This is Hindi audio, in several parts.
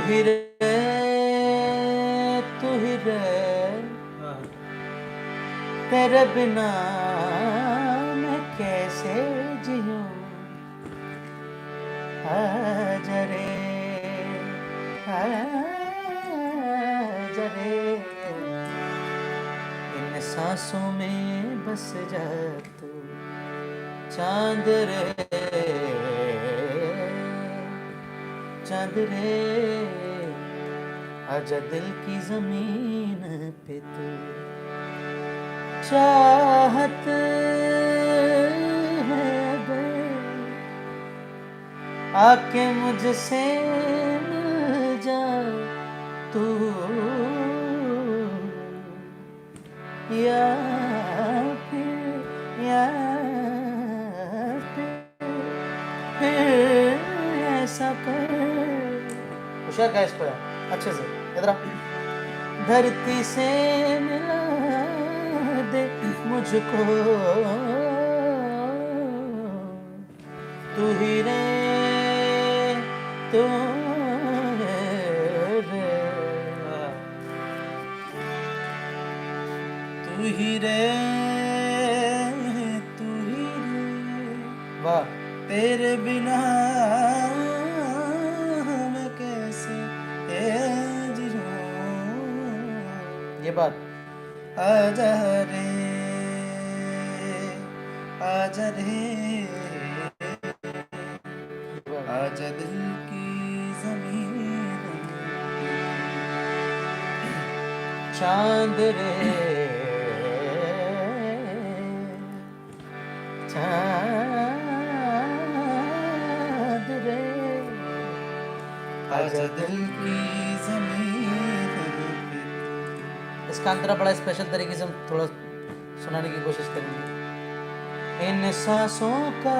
ही रे, तू ही रे, तेरे बिना मैं कैसे जीऊं। आजा रे, आजा रे, इन सांसों में बस जा तू, चांद रे, चांद रे, आजा दिल की जमीन पे तू, चाहत है बे, आके मुझसे मिल जा तू, या फिर ऐसा कर। होशियार गैस पे अच्छे से इधर आ। धरती से मिला दे मुझको, तू ही रे, तू रे, तू ही रे, तू ही रे, वाह, तेरे बिना मैं कैसे जीऊं। ये बात। आजा रे, आजा रे, आजा दिल की जमीन, चांद रे, चांद रे, आजा दिल की जमीन पे। इसका अंतरा बड़ा स्पेशल तरीके से हम थोड़ा सुनाने की कोशिश करेंगे। इन सांसों का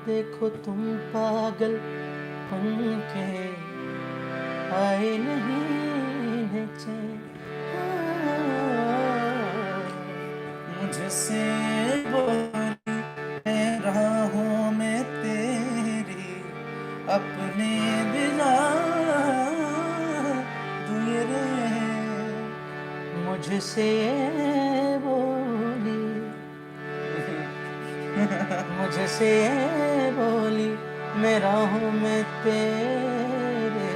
देखो तुम पागल बनके, आए नहीं है चैन, मुझसे बोली है राहों में तेरी, अपने बिना दूर रहे, मुझसे बोली, मुझसे बोली मैं राहों में तेरे,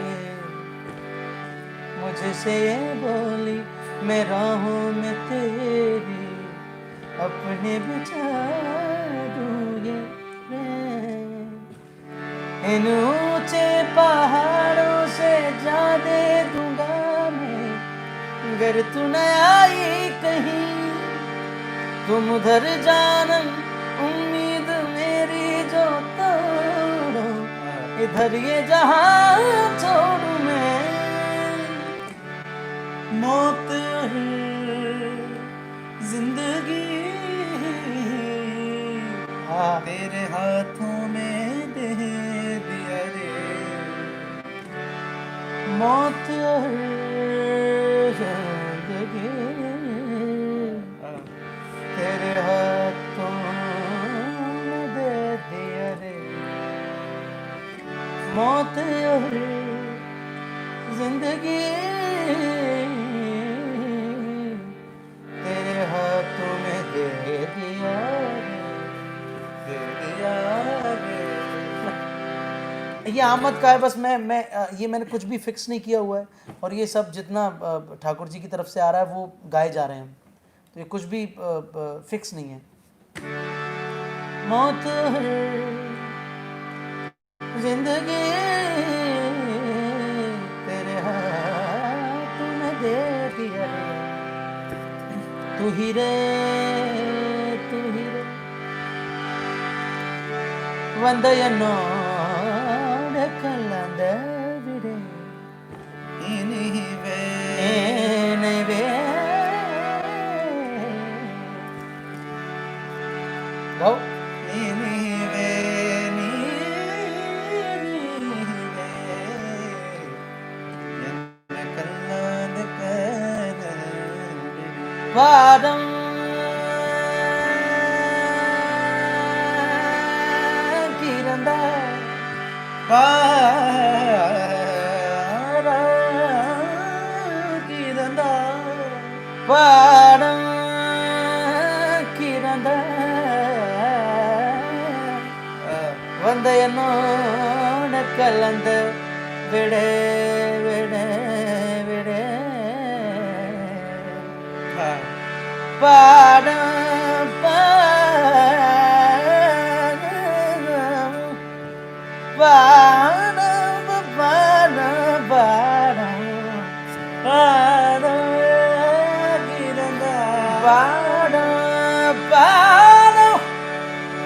मुझसे बोली मैं राहों में तेरी, अपने बचा दूंगे मैं, इन ऊंचे पहाड़ों से जा दे दूंगा मैं, अगर तू न आई कहीं तुम उधर जानम, उम्मीद मेरी जो तोड़ो, इधर ये जहां छोड़ू मैं, मौत जिंदगी तेरे हाथों में दे दिया रे, मौत जिंदगी तेरे हाथों में दे दिया रे, मौत और जिंदगी तेरे हाथों में दे दिया रे, दे दिया रे। ये आमद का है, बस मैं ये मैंने कुछ भी फिक्स नहीं किया हुआ है, और ये सब जितना ठाकुर जी की तरफ से आ रहा है वो गाए जा रहे हैं, तो ये कुछ भी फिक्स नहीं है। मौत जिंदगी तेरे हाथ में दे दिया, तू ही रे, तू ही रे, ವಂದೆಯನ್ನೋಡ ಕಲ್ಲಂದವಿಡೆ ಏನಿವೆ ಏನಿವೆ ಗೌ ಏನಿವೆ ನೀನಿವೆ ಎನ್ನ ಕಲ್ಲಂದ ಕಲ್ಲವಿಡೆ ಪಾದಂ வந்த என்னோட கலந்த விட விட விட பாடம் பாடம் பாடம் பாடம் பாடம் பாடம் பாடம்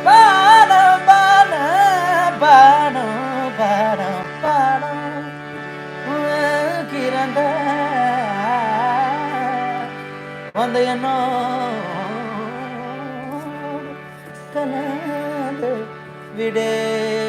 பாடம் பாடம் பாடம் பாடம் கிரந்த வந்த என்னோ கலந்து விடே